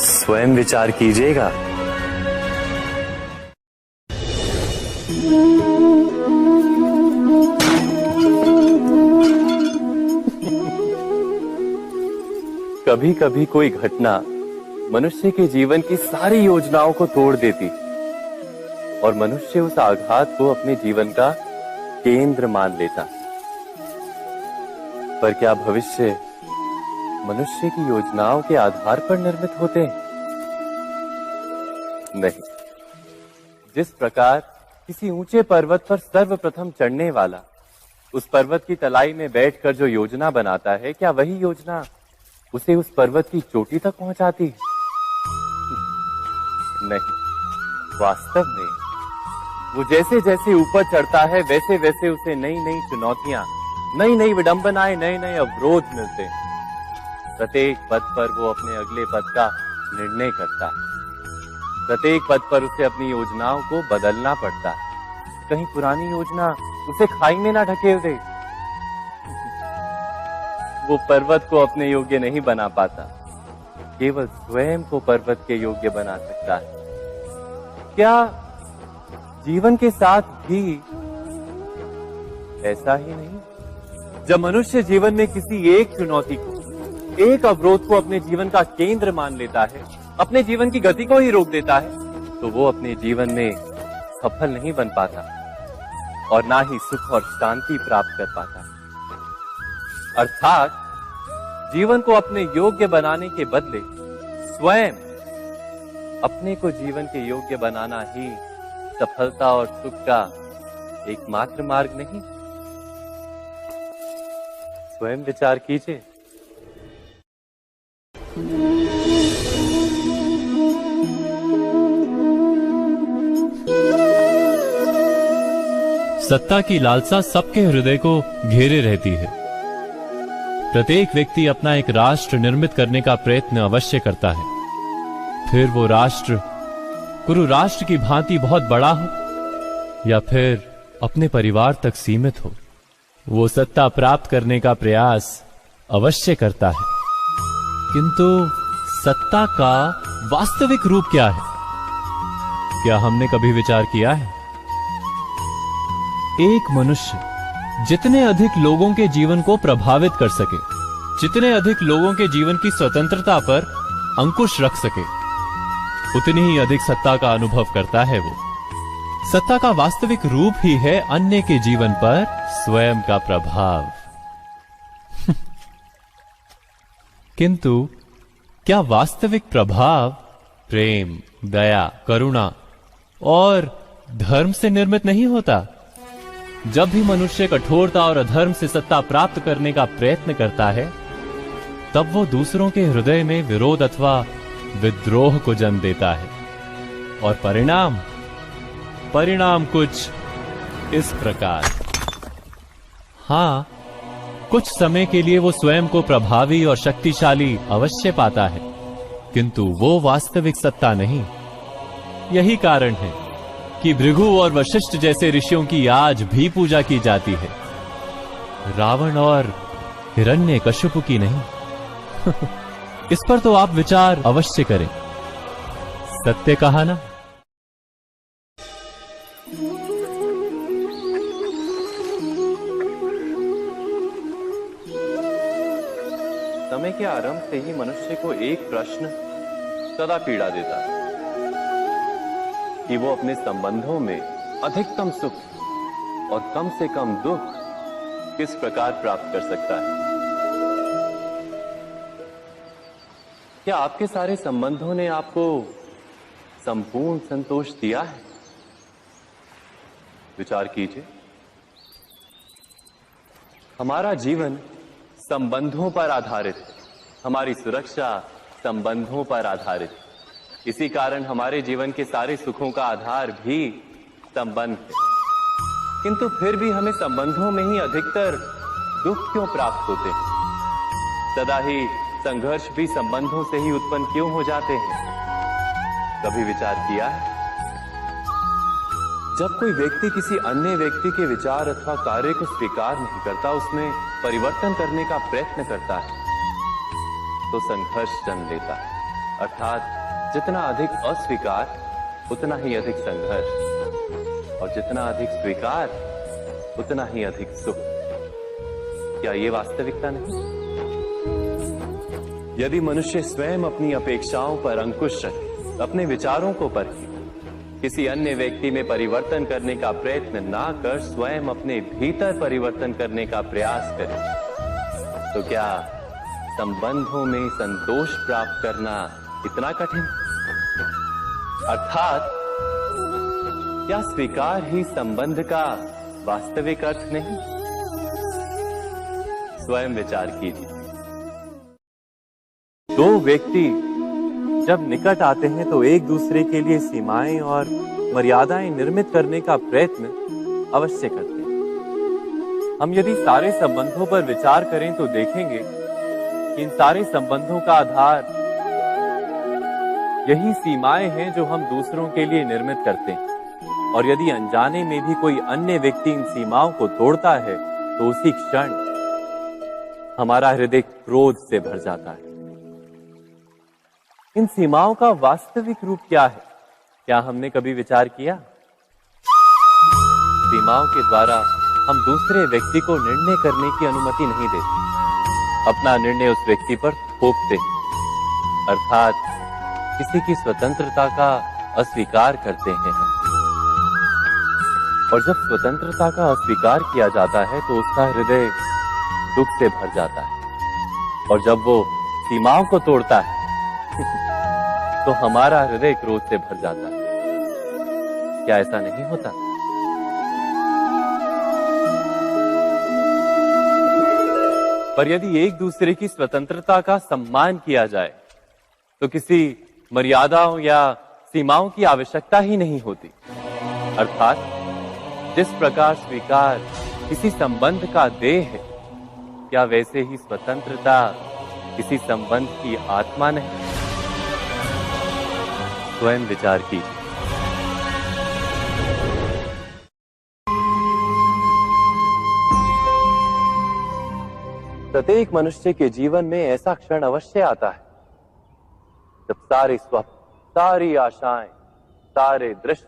स्वयं विचार कीजिएगा। कभी कभी कोई घटना मनुष्य के जीवन की सारी योजनाओं को तोड़ देती और मनुष्य उस आघात को अपने जीवन का केंद्र मान लेता। पर क्या भविष्य मनुष्य की योजनाओं के आधार पर निर्मित होते हैं? नहीं। जिस प्रकार किसी ऊंचे पर्वत पर सर्वप्रथम चढ़ने वाला उस पर्वत की तलाई में बैठकर जो योजना बनाता है, क्या वही योजना उसे उस पर्वत की चोटी तक पहुंचाती है? नहीं। वास्तव में वो जैसे जैसे ऊपर चढ़ता है वैसे वैसे उसे नई नई चुनौतियां, नई नई विडंबनाएं, नए नए अवरोध मिलते हैं। प्रत्येक पद पर वो अपने अगले पद का निर्णय करता है। प्रत्येक पद पर उसे अपनी योजनाओं को बदलना पड़ता है। कहीं पुरानी योजना उसे खाई में ना ढकेल दे। वो पर्वत को अपने योग्य नहीं बना पाता, केवल स्वयं को पर्वत के योग्य बना सकता है। क्या जीवन के साथ भी ऐसा ही नहीं? जब मनुष्य जीवन में किसी एक चुनौती को, एक अवरोध को अपने जीवन का केंद्र मान लेता है, अपने जीवन की गति को ही रोक देता है, तो वो अपने जीवन में सफल नहीं बन पाता और ना ही सुख और शांति प्राप्त कर पाता। अर्थात जीवन को अपने योग्य बनाने के बदले स्वयं अपने को जीवन के योग्य बनाना ही सफलता और सुख का एकमात्र मार्ग नहीं? स्वयं विचार कीजिए। सत्ता की लालसा सबके हृदय को घेरे रहती है। प्रत्येक व्यक्ति अपना एक राष्ट्र निर्मित करने का प्रयत्न अवश्य करता है। फिर वो राष्ट्र कुरु राष्ट्र की भांति बहुत बड़ा हो या फिर अपने परिवार तक सीमित हो, वो सत्ता प्राप्त करने का प्रयास अवश्य करता है। किंतु सत्ता का वास्तविक रूप क्या है? क्या हमने कभी विचार किया है? एक मनुष्य जितने अधिक लोगों के जीवन को प्रभावित कर सके, जितने अधिक लोगों के जीवन की स्वतंत्रता पर अंकुश रख सके, उतनी ही अधिक सत्ता का अनुभव करता है वो। सत्ता का वास्तविक रूप ही है अन्य के जीवन पर स्वयं का प्रभाव। किंतु क्या वास्तविक प्रभाव प्रेम, दया, करुणा और धर्म से निर्मित नहीं होता? जब भी मनुष्य कठोरता और अधर्म से सत्ता प्राप्त करने का प्रयत्न करता है, तब वो दूसरों के हृदय में विरोध अथवा विद्रोह को जन्म देता है। और परिणाम कुछ इस प्रकार। हाँ, कुछ समय के लिए वो स्वयं को प्रभावी और शक्तिशाली अवश्य पाता है, किंतु वो वास्तविक सत्ता नहीं। यही कारण है कि भृगु और वशिष्ठ जैसे ऋषियों की आज भी पूजा की जाती है, रावण और हिरण्यकशिपु की नहीं। इस पर तो आप विचार अवश्य करें। सत्य कहा ना। समय के आरंभ से ही मनुष्य को एक प्रश्न सदा पीड़ा देता है कि वो अपने संबंधों में अधिकतम सुख और कम से कम दुख किस प्रकार प्राप्त कर सकता है। क्या आपके सारे संबंधों ने आपको संपूर्ण संतोष दिया है? विचार कीजिए। हमारा जीवन संबंधों पर आधारित है, हमारी सुरक्षा संबंधों पर आधारित है। इसी कारण हमारे जीवन के सारे सुखों का आधार भी संबंध है। किंतु फिर भी हमें संबंधों में ही अधिकतर दुख क्यों प्राप्त होते हैं? सदा ही संघर्ष भी संबंधों से ही उत्पन्न क्यों हो जाते हैं? कभी विचार किया है? जब कोई व्यक्ति किसी अन्य व्यक्ति के विचार अथवा कार्य को स्वीकार नहीं करता, उसमें परिवर्तन करने का प्रयत्न करता है, तो संघर्ष जन्म लेता है। अर्थात जितना अधिक अस्वीकार उतना ही अधिक संघर्ष, और जितना अधिक स्वीकार उतना ही अधिक सुख। क्या ये वास्तविकता नहीं? यदि मनुष्य स्वयं अपनी अपेक्षाओं पर अंकुश रखे, अपने विचारों को परखे, किसी अन्य व्यक्ति में परिवर्तन करने का प्रयत्न ना कर स्वयं अपने भीतर परिवर्तन करने का प्रयास करे, तो क्या संबंधों में संतोष प्राप्त करना इतना कठिन? अर्थात क्या स्वीकार ही संबंध का वास्तविक अर्थ नहीं? स्वयं विचार कीजिए। दो व्यक्ति जब निकट आते हैं तो एक दूसरे के लिए सीमाएं और मर्यादाएं निर्मित करने का प्रयत्न अवश्य करते हैं। हम यदि सारे संबंधों पर विचार करें तो देखेंगे कि इन सारे संबंधों का आधार यही सीमाएं हैं जो हम दूसरों के लिए निर्मित करते हैं। और यदि अनजाने में भी कोई अन्य व्यक्ति इन सीमाओं को तोड़ता है तो उसी क्षण हमारा हृदय क्रोध से भर जाता है। इन सीमाओं का वास्तविक रूप क्या है? क्या हमने कभी विचार किया? सीमाओं के द्वारा हम दूसरे व्यक्ति को निर्णय करने की अनुमति नहीं देते, अपना निर्णय उस व्यक्ति पर थोपते हैं, अर्थात किसी की स्वतंत्रता का अस्वीकार करते हैं हम। और जब स्वतंत्रता का अस्वीकार किया जाता है तो उसका हृदय दुख से भर जाता है, और जब वो सीमाओं को तोड़ता है तो हमारा हृदय क्रोध से भर जाता है। क्या ऐसा नहीं होता? पर यदि एक दूसरे की स्वतंत्रता का सम्मान किया जाए तो किसी मर्यादाओं या सीमाओं की आवश्यकता ही नहीं होती। अर्थात जिस प्रकार स्वीकार किसी संबंध का देह है, क्या वैसे ही स्वतंत्रता किसी संबंध की आत्मा नहीं? स्वयं विचार कीजिए। प्रत्येक मनुष्य के जीवन में ऐसा क्षण अवश्य आता है जब सारे स्वप्न, सारी आशाएं, सारे दृश्य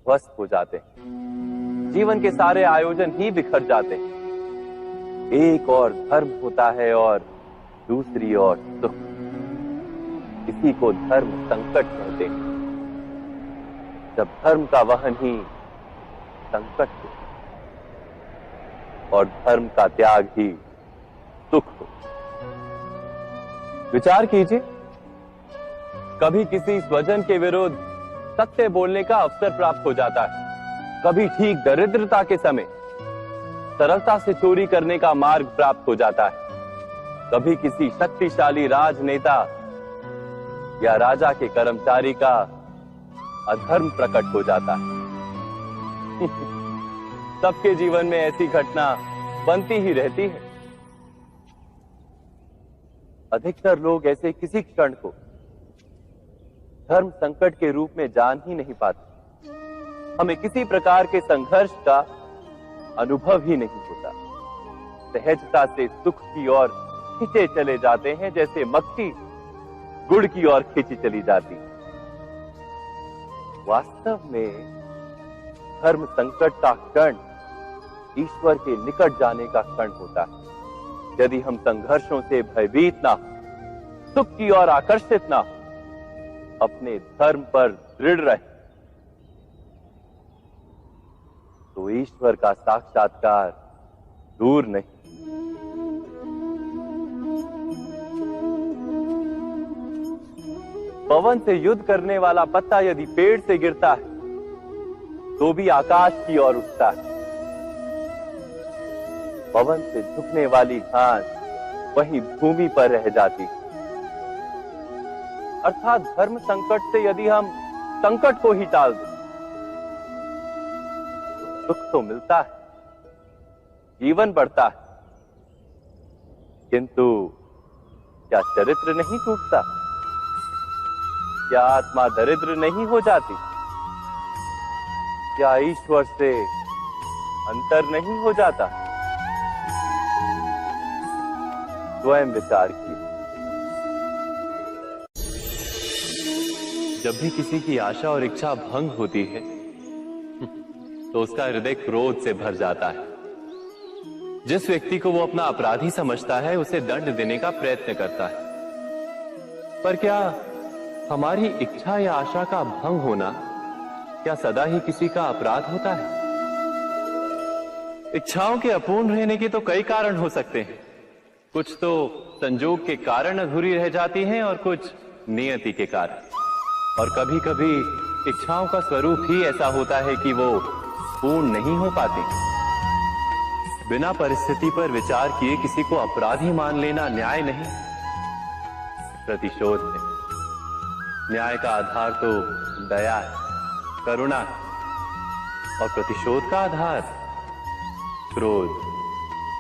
ध्वस्त हो जाते हैं। जीवन के सारे आयोजन ही बिखर जाते हैं। एक और धर्म होता है और दूसरी ओर सुख। किसी को धर्म संकट कहते हैं, जब धर्म का वहन ही संकट हो और धर्म का त्याग ही सुख हो। विचार कीजिए, कभी किसी स्वजन के विरुद्ध सत्य बोलने का अवसर प्राप्त हो जाता है, कभी ठीक दरिद्रता के समय सरलता से चोरी करने का मार्ग प्राप्त हो जाता है, कभी किसी शक्तिशाली राजनेता या राजा के कर्मचारी का अधर्म प्रकट हो जाता है। सबके जीवन में ऐसी घटना बनती ही रहती है। अधिकतर लोग ऐसे किसी क्षण को धर्म संकट के रूप में जान ही नहीं पाते। हमें किसी प्रकार के संघर्ष का अनुभव ही नहीं होता। सहजता से सुख की ओर खींचे चले जाते हैं, जैसे मक्खी गुड़ की ओर खींची चली जाती। वास्तव में धर्म संकट का क्षण ईश्वर के निकट जाने का क्षण होता है। यदि हम संघर्षों से भयभीत ना हो, सुख की ओर आकर्षित ना हो, अपने धर्म पर दृढ़ रहे, तो ईश्वर का साक्षात्कार दूर नहीं। पवन से युद्ध करने वाला पत्ता यदि पेड़ से गिरता है तो भी आकाश की ओर उठता है। पवन से झुकने वाली घास वहीं भूमि पर रह जाती है। अर्थात धर्म संकट से यदि हम संकट को ही टाल दें तो सुख तो मिलता है, जीवन बढ़ता है, किंतु क्या चरित्र नहीं टूटता? क्या आत्मा दरिद्र नहीं हो जाती? क्या ईश्वर से अंतर नहीं हो जाता? स्वयं विचार कीजिए। जब भी किसी की आशा और इच्छा भंग होती है तो उसका हृदय क्रोध से भर जाता है। जिस व्यक्ति को वो अपना अपराधी समझता है उसे दंड देने का प्रयत्न करता है। पर क्या हमारी इच्छा या आशा का भंग होना क्या सदा ही किसी का अपराध होता है? इच्छाओं के अपूर्ण रहने के तो कई कारण हो सकते हैं। कुछ तो संजोग के कारण अधूरी रह जाती हैं और कुछ नियति के कारण। और कभी कभी इच्छाओं का स्वरूप ही ऐसा होता है कि वो पूर्ण नहीं हो पाती। बिना परिस्थिति पर विचार किए किसी को अपराधी मान लेना न्याय नहीं, प्रतिशोध है। न्याय का आधार तो दया है, करुणा है, और प्रतिशोध का आधार क्रोध,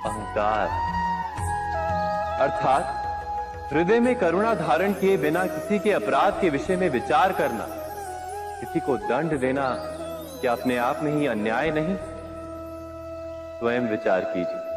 अहंकार। अर्थात हृदय में करुणा धारण किए बिना किसी के अपराध के विषय में विचार करना, किसी को दंड देना, क्या अपने आप में ही अन्याय नहीं? स्वयं विचार कीजिए।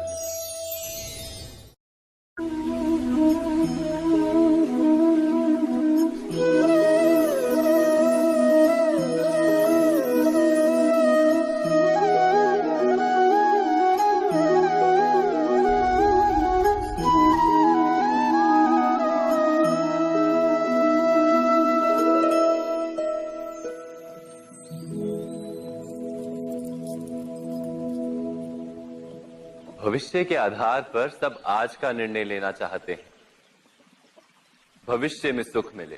भविष्य के आधार पर सब आज का निर्णय लेना चाहते हैं। भविष्य में सुख मिले,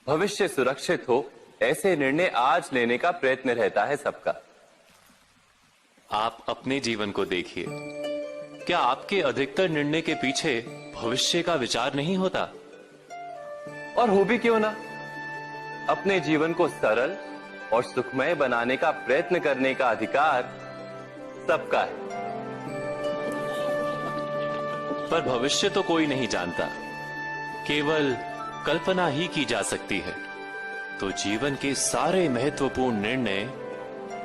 भविष्य सुरक्षित हो, ऐसे निर्णय आज लेने का प्रयत्न रहता है सबका। आप अपने जीवन को देखिए, क्या आपके अधिकतर निर्णय के पीछे भविष्य का विचार नहीं होता? और हो भी क्यों ना। अपने जीवन को सरल और सुखमय बनाने का प्रयत्न करने का अधिकार सबका है। पर भविष्य तो कोई नहीं जानता, केवल कल्पना ही की जा सकती है। तो जीवन के सारे महत्वपूर्ण निर्णय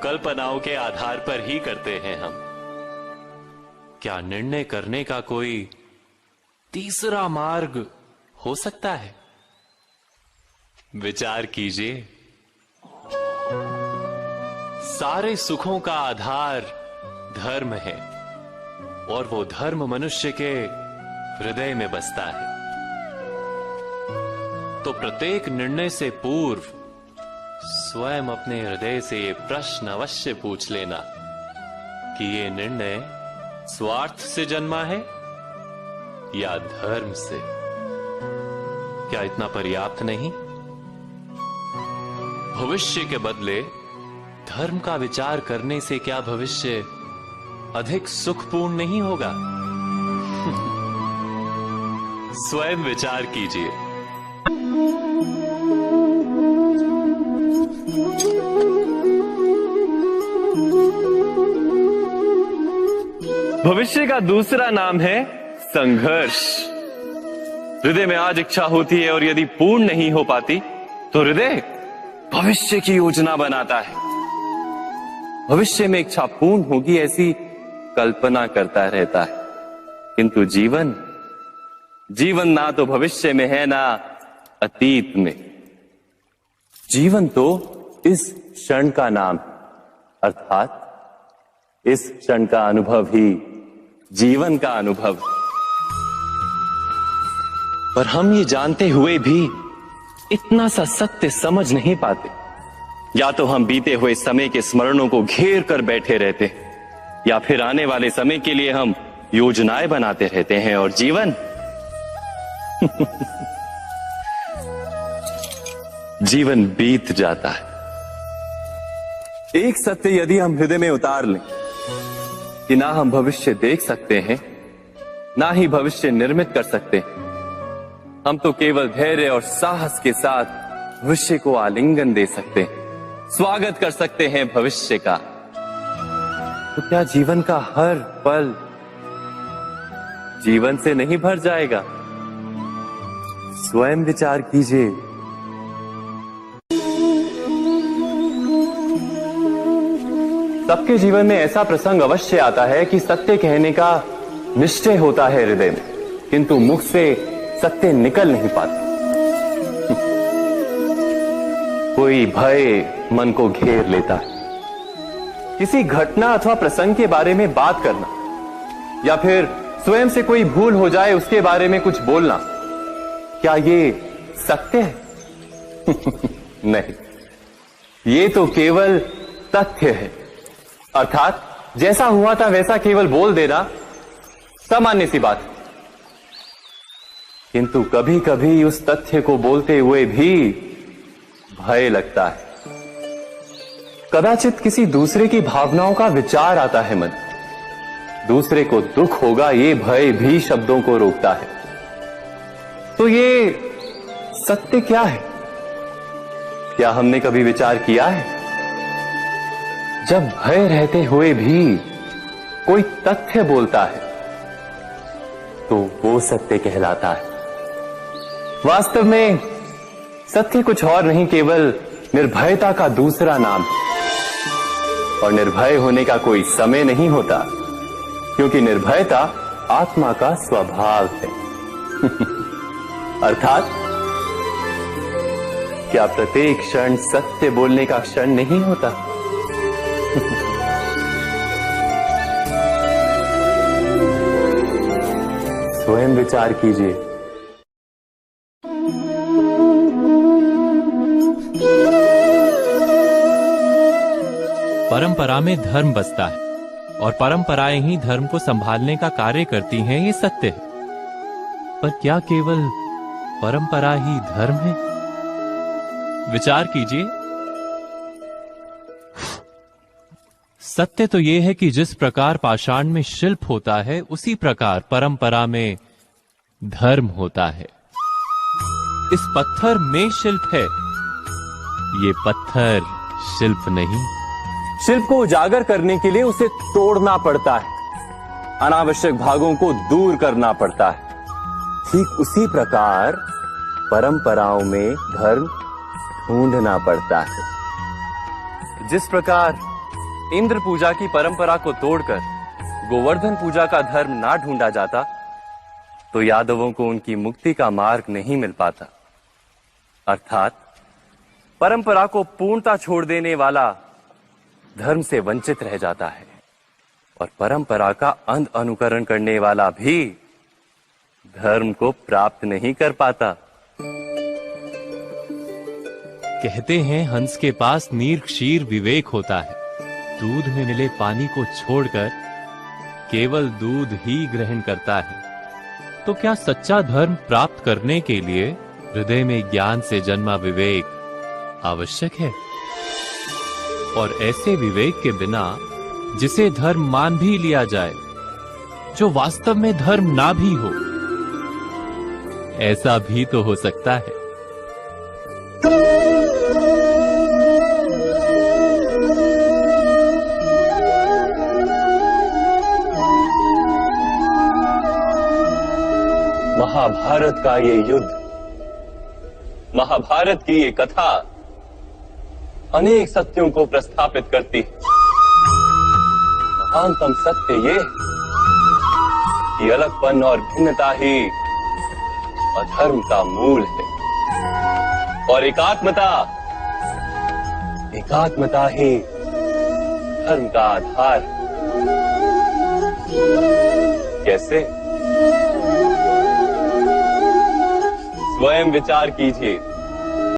कल्पनाओं के आधार पर ही करते हैं हम। क्या निर्णय करने का कोई तीसरा मार्ग हो सकता है? विचार कीजिए। सारे सुखों का आधार धर्म है और वो धर्म मनुष्य के हृदय में बसता है। तो प्रत्येक निर्णय से पूर्व स्वयं अपने हृदय से ये प्रश्न अवश्य पूछ लेना कि ये निर्णय स्वार्थ से जन्मा है या धर्म से। क्या इतना पर्याप्त नहीं? भविष्य के बदले धर्म का विचार करने से क्या भविष्य अधिक सुखपूर्ण नहीं होगा? स्वयं विचार कीजिए। भविष्य का दूसरा नाम है संघर्ष। हृदय में आज इच्छा होती है और यदि पूर्ण नहीं हो पाती तो हृदय भविष्य की योजना बनाता है। भविष्य में इच्छा पूर्ण होगी ऐसी कल्पना करता रहता है, किंतु जीवन ना तो भविष्य में है ना अतीत में। जीवन तो इस क्षण का नाम है, अर्थात इस क्षण का अनुभव ही जीवन का अनुभव है। पर हम ये जानते हुए भी इतना सा सत्य समझ नहीं पाते। या तो हम बीते हुए समय के स्मरणों को घेर कर बैठे रहते हैं, या फिर आने वाले समय के लिए हम योजनाएं बनाते रहते हैं और जीवन जीवन बीत जाता है। एक सत्य यदि हम हृदय में उतार लें कि ना हम भविष्य देख सकते हैं, ना ही भविष्य निर्मित कर सकते हैं, हम तो केवल धैर्य और साहस के साथ भविष्य को आलिंगन दे सकते हैं, स्वागत कर सकते हैं भविष्य का। तो क्या जीवन का हर पल जीवन से नहीं भर जाएगा? स्वयं विचार कीजिए। सबके जीवन में ऐसा प्रसंग अवश्य आता है कि सत्य कहने का निश्चय होता है हृदय में, किंतु मुख से सत्य निकल नहीं पाता। कोई भय मन को घेर लेता है। किसी घटना अथवा प्रसंग के बारे में बात करना, या फिर स्वयं से कोई भूल हो जाए उसके बारे में कुछ बोलना, क्या ये सत्य है? नहीं, ये तो केवल तथ्य है। अर्थात जैसा हुआ था वैसा केवल बोल देना सामान्य सी बात। किंतु कभी कभी उस तथ्य को बोलते हुए भी भय लगता है। कदाचित किसी दूसरे की भावनाओं का विचार आता है मन, दूसरे को दुख होगा ये भय भी शब्दों को रोकता है। तो ये सत्य क्या है? क्या हमने कभी विचार किया है? जब भय रहते हुए भी कोई तथ्य बोलता है तो वो सत्य कहलाता है। वास्तव में सत्य कुछ और नहीं, केवल निर्भयता का दूसरा नाम है। और निर्भय होने का कोई समय नहीं होता, क्योंकि निर्भयता आत्मा का स्वभाव है। अर्थात क्या प्रत्येक क्षण सत्य बोलने का क्षण नहीं होता? स्वयं विचार कीजिए। परंपरा में धर्म बसता है और परंपराएं ही धर्म को संभालने का कार्य करती हैं, ये सत्य है। पर क्या केवल परंपरा ही धर्म है? विचार कीजिए। सत्य तो यह है कि जिस प्रकार पाषाण में शिल्प होता है, उसी प्रकार परंपरा में धर्म होता है। इस पत्थर में शिल्प है, ये पत्थर शिल्प नहीं। शिल्प को उजागर करने के लिए उसे तोड़ना पड़ता है, अनावश्यक भागों को दूर करना पड़ता है। ठीक उसी प्रकार परंपराओं में धर्म ढूंढना पड़ता है। जिस प्रकार इंद्र पूजा की परंपरा को तोड़कर गोवर्धन पूजा का धर्म ना ढूंढा जाता, तो यादवों को उनकी मुक्ति का मार्ग नहीं मिल पाता। अर्थात परंपरा को पूर्णता छोड़ देने वाला धर्म से वंचित रह जाता है, और परंपरा का अंध अनुकरण करने वाला भी धर्म को प्राप्त नहीं कर पाता। कहते हैं हंस के पास नीर क्षीर विवेक होता है। दूध में मिले पानी को छोड़कर केवल दूध ही ग्रहण करता है। तो क्या सच्चा धर्म प्राप्त करने के लिए हृदय में ज्ञान से जन्मा विवेक आवश्यक है? और ऐसे विवेक के बिना जिसे धर्म मान भी लिया जाए, जो वास्तव में धर्म ना भी हो, ऐसा भी तो हो सकता है। महाभारत का ये युद्ध, महाभारत की ये कथा अनेक सत्यों को प्रस्थापित करती है। महानतम सत्य ये कि अलगपन और भिन्नता ही अधर्म का मूल है और एकात्मता ही धर्म का आधार है। कैसे? स्वयं विचार कीजिए।